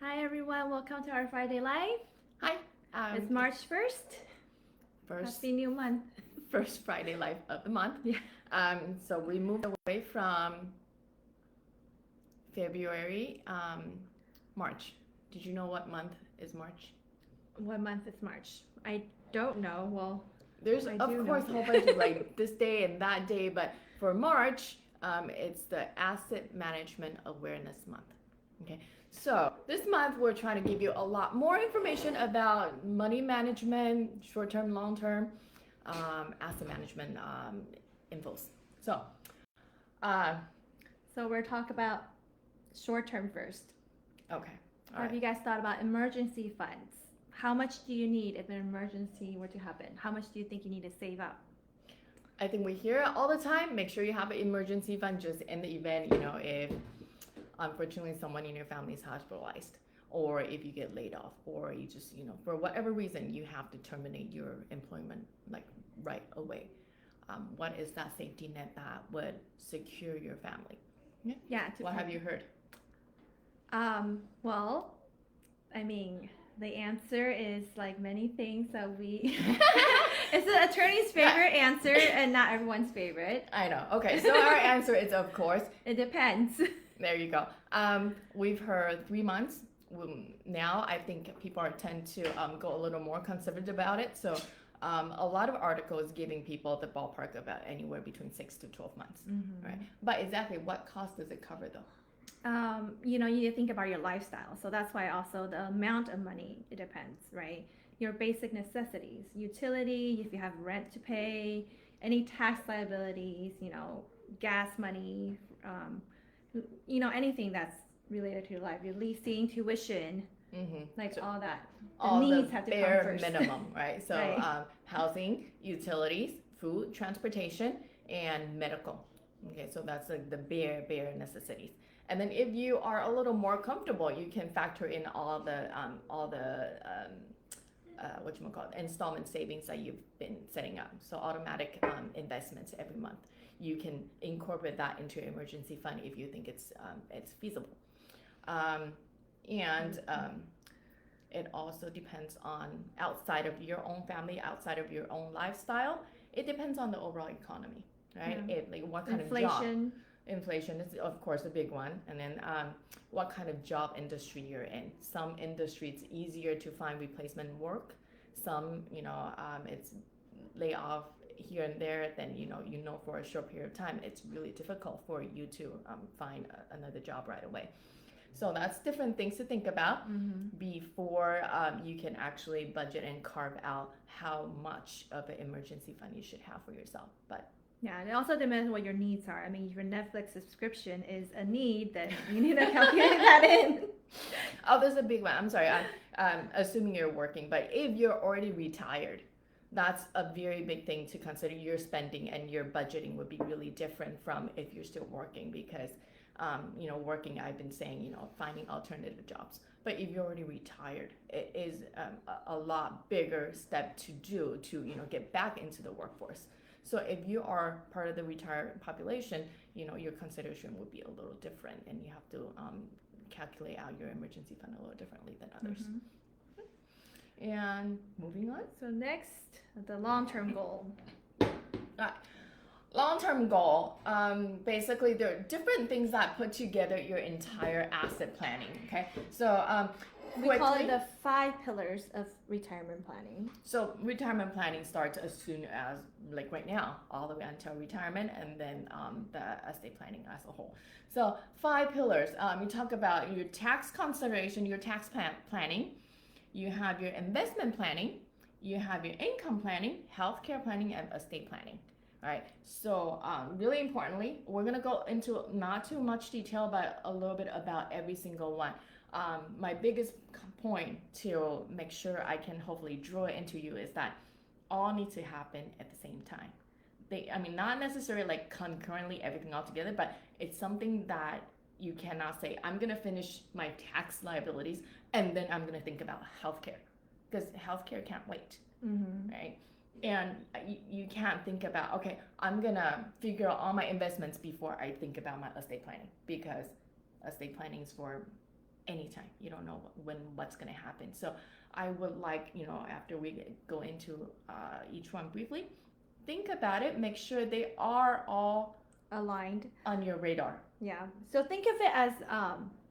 Hi everyone, welcome to our Friday Live. Hi. It's March 1st. First Happy new month. first Friday live of the month. Yeah. So we moved away from February, March. Did you know what month is March? What month is March? I don't know. Well, There's I of do course know. a whole bunch of like this day and that day, but for March, it's the Asset Management Awareness Month. Okay. So this month we're trying to give you a lot more information about money management, short-term, long-term, asset management infos. So, uh, So we're talking about short term first. okay, all Have right. you guys thought about emergency funds? How much do you need if an emergency were to happen? How much do you think you need to save up? I think we hear it all the time. Make sure you have an emergency fund just in the event, if unfortunately someone in your family is hospitalized, or if you get laid off, or you just, for whatever reason, you have to terminate your employment like right away. What is that safety net that would secure your family? Yeah. What have you heard? Well, I mean, the answer is like many things that we. It's the attorney's favorite answer and not everyone's favorite. I know. Okay, so our answer is of course. It depends. There you go. We've heard 3 months. Now I think people tend to go a little more conservative about it. So a lot of articles giving people the ballpark about anywhere between 6 to 12 months. Right. But exactly what cost does it cover though? You need to think about your lifestyle. So that's why also the amount of money, it depends, right? Your basic necessities, utility, if you have rent to pay, any tax liabilities, gas money, anything that's related to your life, your leasing, tuition, like So all that. all needs the have to come bare first. minimum, right? So Right. housing, utilities, food, transportation, and medical. Okay, so that's like the bare necessities. And then if you are a little more comfortable, you can factor in all the installment savings that you've been setting up. So automatic investments every month. You can incorporate that into your emergency fund if you think it's feasible. And it also depends on outside of your own family, outside of your own lifestyle. It depends on the overall economy, right? Yeah. Like what kind of job. Inflation. Inflation is of course a big one, and then what kind of job industry you're in. Some industry it's easier to find replacement work. Some it's lay off here and there. Then for a short period of time it's really difficult for you to find another job right away. So that's different things to think about before you can actually budget and carve out how much of an emergency fund you should have for yourself. But Yeah, and it also depends what your needs are. I mean, if your Netflix subscription is a need, then you need to calculate that in. oh, there's a big one. I'm sorry. I'm assuming you're working, but if you're already retired, that's a very big thing to consider. Your spending and your budgeting would be really different from if you're still working because, working, I've been saying, finding alternative jobs. But if you're already retired, it is a lot bigger step to do to, get back into the workforce. So if you are part of the retired population, your consideration would be a little different and you have to calculate out your emergency fund a little differently than others. And moving on. So next, the long-term goal. Long-term goal, basically there are different things that put together your entire asset planning, okay? So We call it the 5 pillars of retirement planning. So retirement planning starts as soon as, like right now, all the way until retirement, and then the estate planning as a whole. So 5 pillars. You talk about your tax consideration, your tax planning. You have your investment planning. You have your income planning, healthcare planning, and estate planning. All right. So really importantly, we're gonna go into not too much detail, but a little bit about every single one. My biggest point to make sure I can hopefully draw it into you is that all need to happen at the same time. Not necessarily like concurrently everything all together, but it's something that you cannot say, I'm gonna finish my tax liabilities and then I'm gonna think about healthcare, because healthcare can't wait, right? And you can't think about, okay, I'm gonna figure out all my investments before I think about my estate planning, because estate planning is for anytime. You don't know when what's going to happen. So I would like, after we go into each one briefly, think about it, make sure they are all Aligned. on your radar. Yeah. So think of it as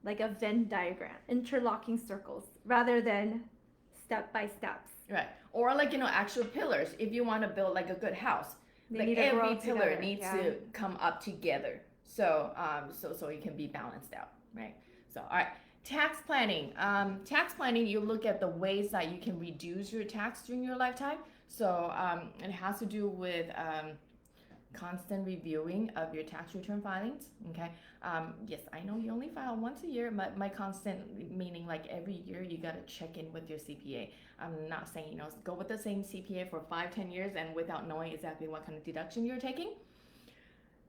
like a Venn diagram, interlocking circles, rather than step by steps. Right. Or like, actual pillars. If you want to build like a good house, They like need to grow every pillar together, needs yeah. to come up together. So so it can be balanced out, right? So all right. Tax planning. Tax planning, you look at the ways that you can reduce your tax during your lifetime. So it has to do with constant reviewing of your tax return filings. Okay. Yes, I know you only file once a year. My constant meaning like every year you got to check in with your CPA. I'm not saying go with the same CPA for 5-10 years and without knowing exactly what kind of deduction you're taking.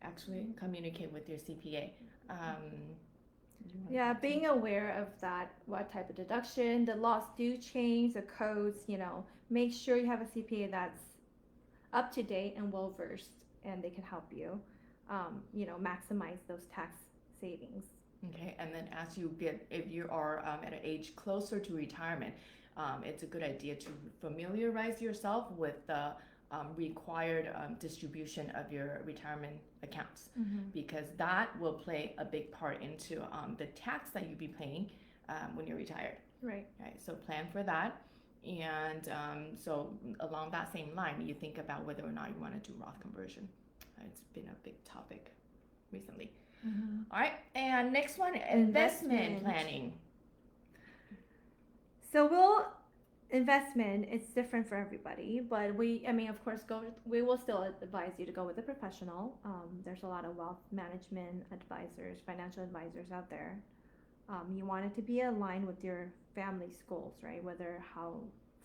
Actually, communicate with your CPA. Yeah, being aware of that, what type of deduction, the laws do change, the codes, make sure you have a CPA that's up to date and well versed, and they can help you, maximize those tax savings. Okay, and then as you if you are at an age closer to retirement, it's a good idea to familiarize yourself with the required distribution of your retirement accounts, because that will play a big part into the tax that you'll be paying when you're retired. Right. Right. So plan for that. And so along that same line, you think about whether or not you want to do Roth conversion. It's been a big topic recently. All right. And next one, investment planning. So investment, it's different for everybody, but of course, we will still advise you to go with a professional. There's a lot of wealth management advisors, financial advisors out there. You want it to be aligned with your family's goals, right? Whether how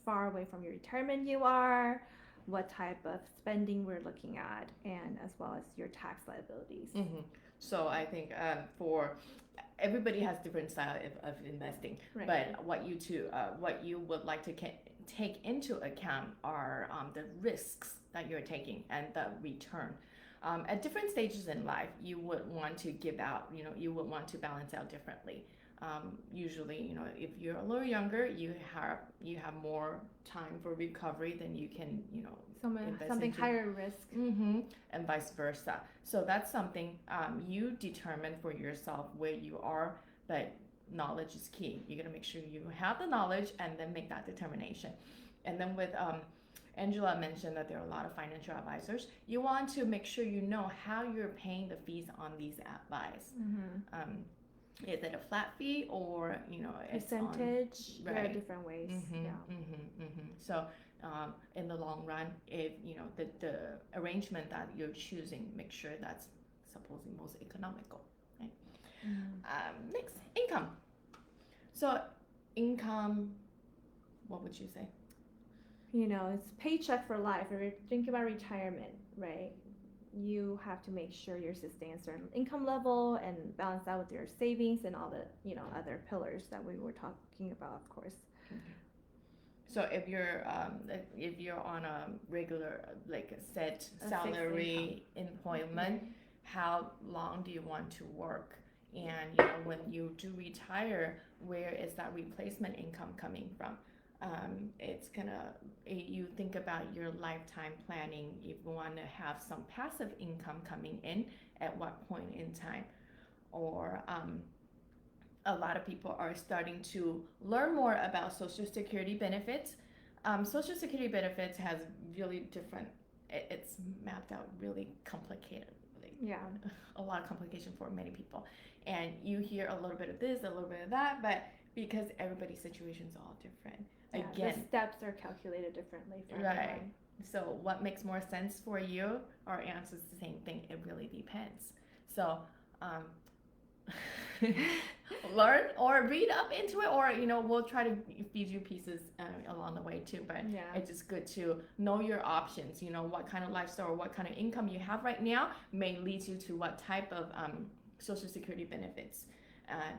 far away from your retirement you are, what type of spending we're looking at, and as well as your tax liabilities. So I think for everybody has different style of investing, right. But what you would like to take into account are the risks that you're taking and the return. At different stages in life, you would want to give out, you would want to balance out differently. Usually, if you're a little younger, you have more time for recovery than you can, something higher risk. And vice versa. So that's something you determine for yourself where you are, but knowledge is key. You're gonna make sure you have the knowledge and then make that determination. And then with Angela mentioned that there are a lot of financial advisors. You want to make sure you know how you're paying the fees on these advice. Is it a flat fee or percentage? Right. There are different ways. So in the long run, if the arrangement that you're choosing, make sure that's supposedly most economical. Right? Next, income. So income, what would you say? It's paycheck for life. If you're thinking about retirement, right? You have to make sure you're sustaining a certain income level and balance that with your savings and all the other pillars that we were talking about, of course. So if you're on a regular a set salary employment, how long do you want to work? And when you do retire, where is that replacement income coming from? You think about your lifetime planning. If you want to have some passive income coming in, at what point in time? Or a lot of people are starting to learn more about Social Security benefits. Social Security benefits has really different, it's mapped out really complicated. A lot of complication for many people. And you hear a little bit of this, a little bit of that, but because everybody's situation is all different. Again, the steps are calculated differently for right. everyone. So what makes more sense for you? Our answer is the same thing. It really depends. So learn or read up into it, or we'll try to feed you pieces along the way too. But it's just good to know your options. What kind of lifestyle or what kind of income you have right now may lead you to what type of Social Security benefits,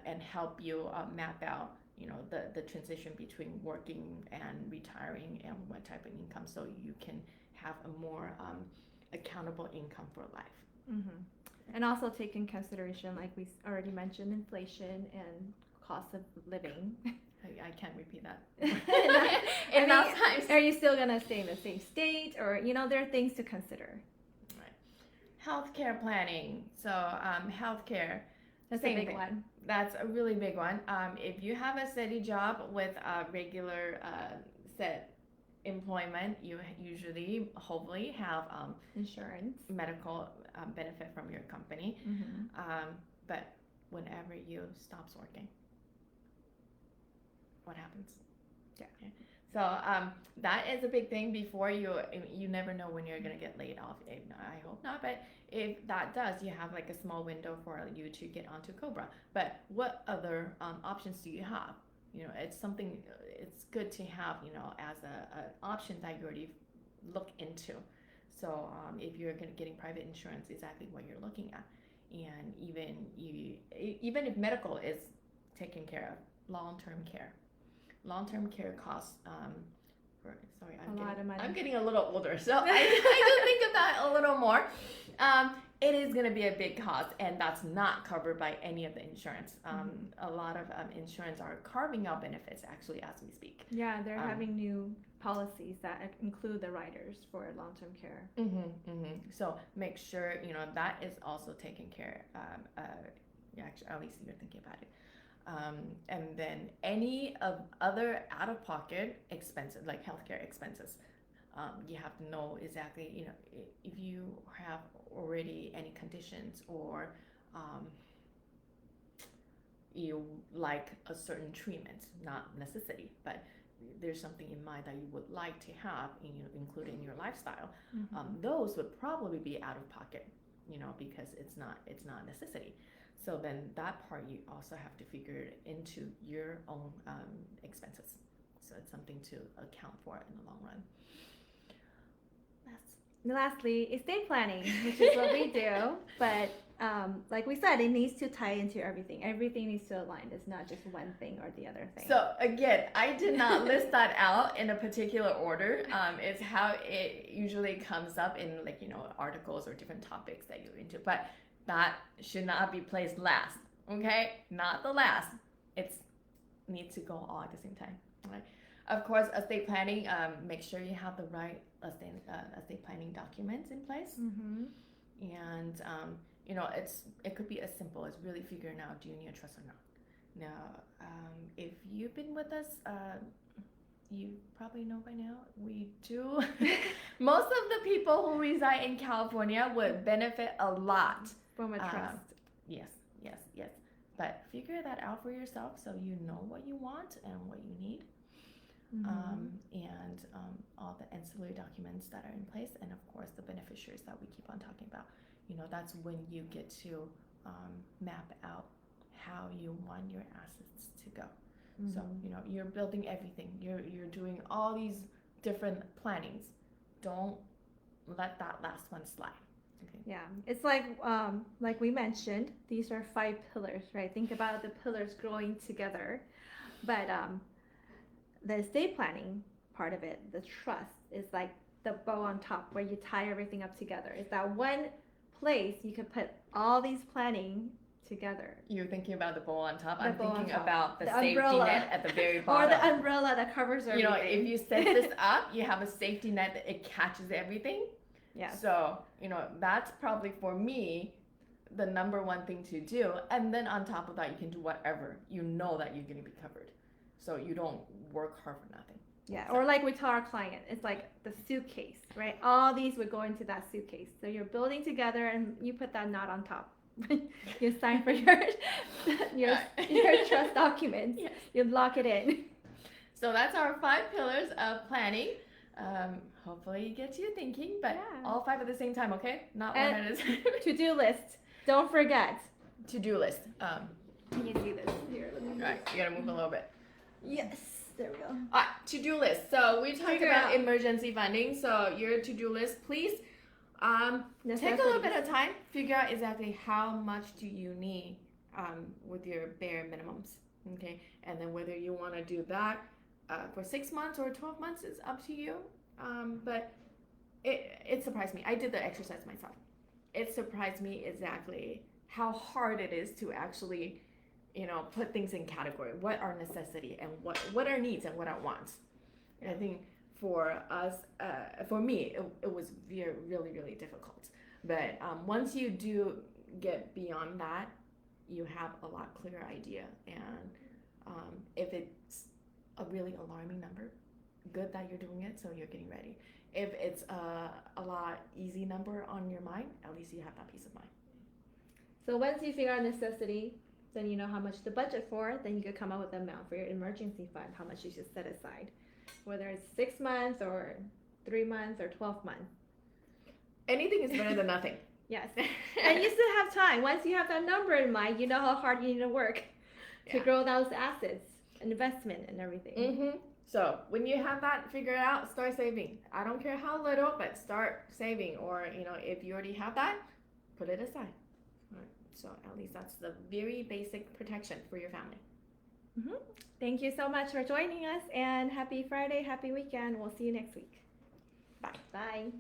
and help you map out the transition between working and retiring and what type of income, so you can have a more accountable income for life. And also take in consideration, like we already mentioned, inflation and cost of living. I can't repeat that. I Enough mean, times. are you still gonna stay in the same state, or there are things to consider. Healthcare planning. So healthcare. That's Same a big thing. one. That's a really big one. If you have a steady job with a regular set employment, you usually, hopefully, have Insurance. medical benefit from your company. Mm-hmm. But whenever you stops working, what happens? Yeah. Okay. So that is a big thing. Before you never know when you're gonna get laid off. I hope not, but if that does, you have like a small window for you to get onto COBRA. But what other options do you have? It's something. It's good to have as an option that you already look into. So if you're getting private insurance, exactly what you're looking at, and even if medical is taken care of, long-term care costs. I'm getting a little older, so I do think of that a little more. It is going to be a big cost, and that's not covered by any of the insurance. A lot of insurance are carving out benefits actually as we speak. Yeah, they're having new policies that include the riders for long-term care. So make sure that is also taken care. Actually, at least you're thinking about it. And then any of other out-of-pocket expenses, like healthcare expenses, you have to know exactly, if you have already any conditions or you like a certain treatment, not necessity, but there's something in mind that you would like to have, included in your lifestyle. Those would probably be out of pocket, because it's not a necessity. So then that part you also have to figure into your own expenses. So it's something to account for in the long run. Lastly, estate planning, which is what we do. But like we said, it needs to tie into everything. Everything needs to align. It's not just one thing or the other thing. So again, I did not list that out in a particular order. It's how it usually comes up in articles or different topics that you're into. But that should not be placed last, okay? Not the last. It needs to go all at the same time, right? Of course, estate planning, make sure you have the right estate planning documents in place. And, it could be as simple as really figuring out, do you need a trust or not? Now, if you've been with us, you probably know by now, we do. Most of the people who reside in California would benefit a lot from a trust. Yes. But figure that out for yourself so you know what you want and what you need. And all the ancillary documents that are in place, and of course the beneficiaries that we keep on talking about. That's when you get to map out how you want your assets to go. So you're building everything. You're doing all these different plannings. Don't let that last one slide. Okay. Yeah, it's like we mentioned, these are 5 pillars, right? Think about the pillars growing together, but the estate planning part of it, the trust, is like the bow on top where you tie everything up together. It's that one place you can put all these planning together. You're thinking about the bow on top. The I'm bow on thinking top. about the The safety umbrella. net at the very bottom. Or the umbrella that covers everything. If you set this up, you have a safety net that it catches everything. Yeah. So, that's probably for me the number one thing to do. And then on top of that, you can do whatever you know that you're going to be covered. So you don't work hard for nothing. Yeah, or like we tell our client, it's like the suitcase, right? All these would go into that suitcase. So you're building together and you put that knot on top. You sign for your trust documents. Yes. You lock it in. So that's our 5 pillars of planning. Hopefully it gets you thinking, but all 5 at the same time, okay? Not one at a time. To-do list. Don't forget. To-do list. Can you see this? Here, let me Alright, you gotta move a little bit. Yes, there we go. Alright, to-do list. So we talked about emergency funding. So your to-do list, please take a little bit of time. Figure out exactly how much do you need with your bare minimums. Okay, and then whether you want to do that for 6 months or 12 months is up to you. But it surprised me. I did the exercise myself. It surprised me exactly how hard it is to actually put things in category. What are necessity and what are needs and what are wants. And I think for us, for me, it was really, really difficult. But once you do get beyond that, you have a lot clearer idea. And if it's a really alarming number, good that you're doing it, so you're getting ready. If it's a lot easy number on your mind, at least you have that peace of mind. So once you figure out necessity, then you know how much to budget for, then you could come up with an amount for your emergency fund, how much you should set aside. Whether it's 6 months or 3 months or 12 months. Anything is better than nothing. Yes. And you still have time. Once you have that number in mind, you know how hard you need to work to grow those assets, investment and everything. Mm-hmm. So when you have that figured out, start saving. I don't care how little, but start saving. Or, if you already have that, put it aside. Right. So at least that's the very basic protection for your family. Mm-hmm. Thank you so much for joining us, and happy Friday, happy weekend. We'll see you next week. Bye. Bye.